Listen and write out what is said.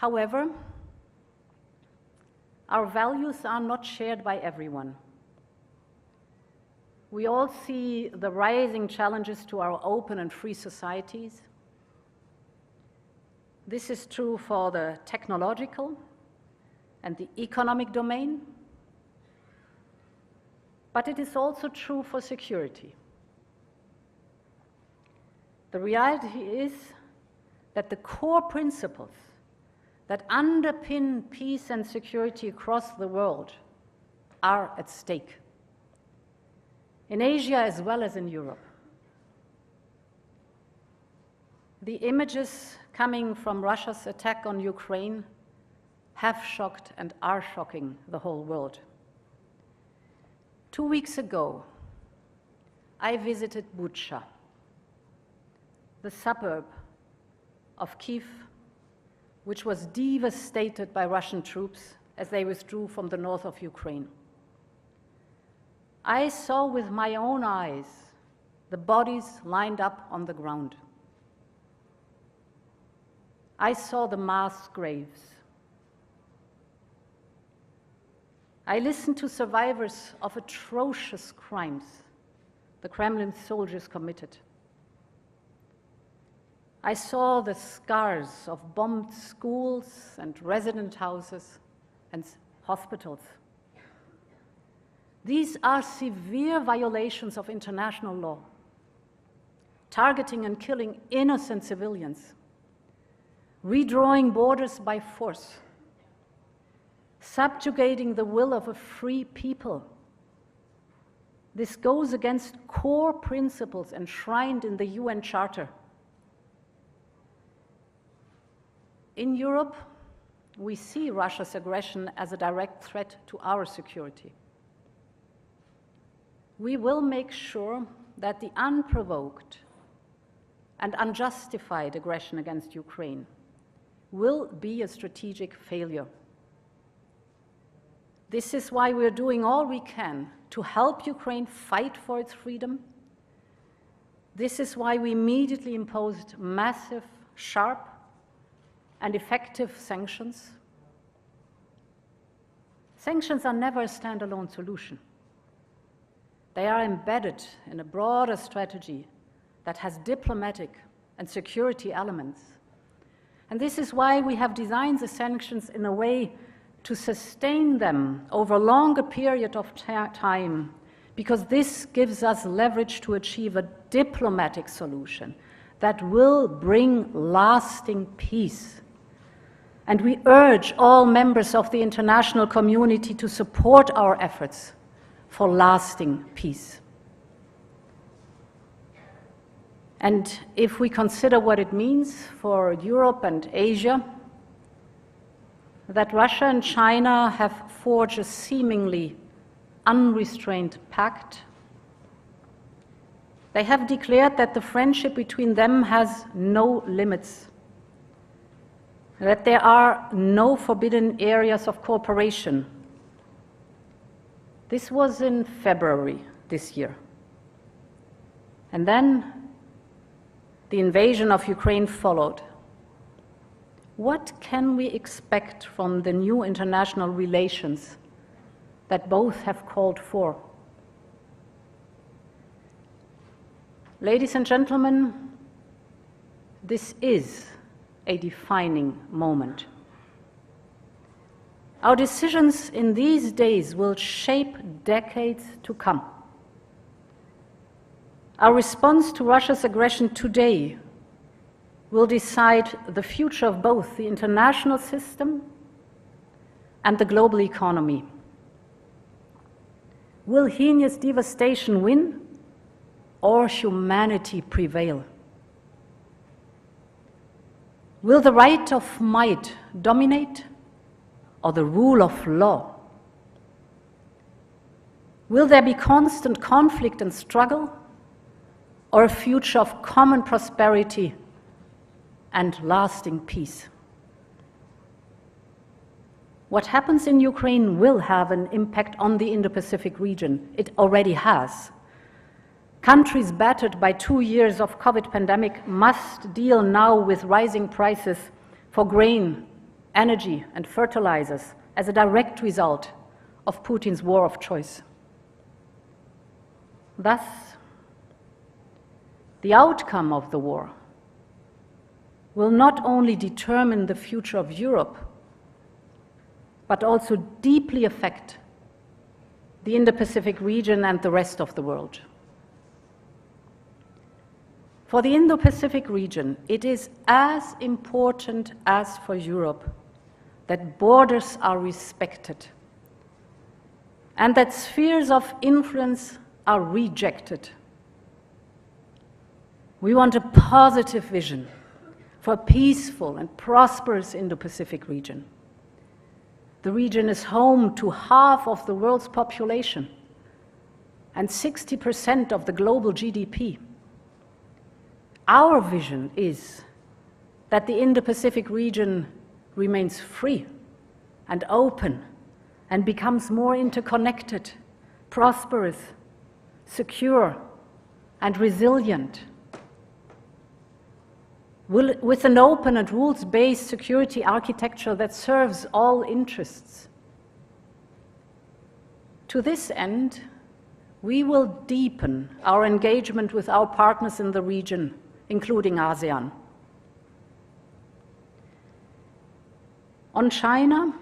However, our values are not shared by everyone. We all see the rising challenges to our open and free societies. This is true for the technological and the economic domain, but it is also true for security. The reality is that the core principles that underpin peace and security across the world are at stake, in Asia as well as in Europe. The images coming from Russia's attack on Ukraine have shocked and are shocking the whole world. 2 weeks ago, I visited Bucha, the suburb of Kyiv, which was devastated by Russian troops as they withdrew from the north of Ukraine. I saw with my own eyes the bodies lined up on the ground. I saw the mass graves. I listened to survivors of atrocious crimes the Kremlin soldiers committed. I saw the scars of bombed schools and resident houses and hospitals. These are severe violations of international law, targeting and killing innocent civilians, redrawing borders by force, subjugating the will of a free people. This goes against core principles enshrined in the UN Charter. In Europe, we see Russia's aggression as a direct threat to our security. We will make sure that the unprovoked and unjustified aggression against Ukraine will be a strategic failure. This is why we're doing all we can to help Ukraine fight for its freedom. This is why we immediately imposed massive, sharp, and effective sanctions. Sanctions are never a standalone solution. They are embedded in a broader strategy that has diplomatic and security elements. And this is why we have designed the sanctions in a way to sustain them over a longer period of time, because this gives us leverage to achieve a diplomatic solution that will bring lasting peace. And we urge all members of the international community to support our efforts for lasting peace. And if we consider what it means for Europe and Asia, that Russia and China have forged a seemingly unrestrained pact, they have declared that the friendship between them has no limits, that there are no forbidden areas of cooperation. This was in February this year. And then the invasion of Ukraine followed. What can we expect from the new international relations that both have called for? Ladies and gentlemen, this is a defining moment. Our decisions in these days will shape decades to come. Our response to Russia's aggression today will decide the future of both the international system and the global economy. Will heinous devastation win, or humanity prevail? Will the right of might dominate, or the rule of law? Will there be constant conflict and struggle, or a future of common prosperity and lasting peace? What happens in Ukraine will have an impact on the Indo-Pacific region. It already has. Countries battered by 2 years of COVID pandemic must deal now with rising prices for grain, energy, and fertilizers as a direct result of Putin's war of choice. Thus, the outcome of the war will not only determine the future of Europe, but also deeply affect the Indo-Pacific region and the rest of the world. For the Indo-Pacific region, it is as important as for Europe that borders are respected and that spheres of influence are rejected. We want a positive vision for a peaceful and prosperous Indo-Pacific region. The region is home to half of the world's population and 60% of the global GDP. Our vision is that the Indo-Pacific region remains free and open and becomes more interconnected, prosperous, secure, and resilient, with an open and rules-based security architecture that serves all interests. To this end, we will deepen our engagement with our partners in the region, including ASEAN. On China,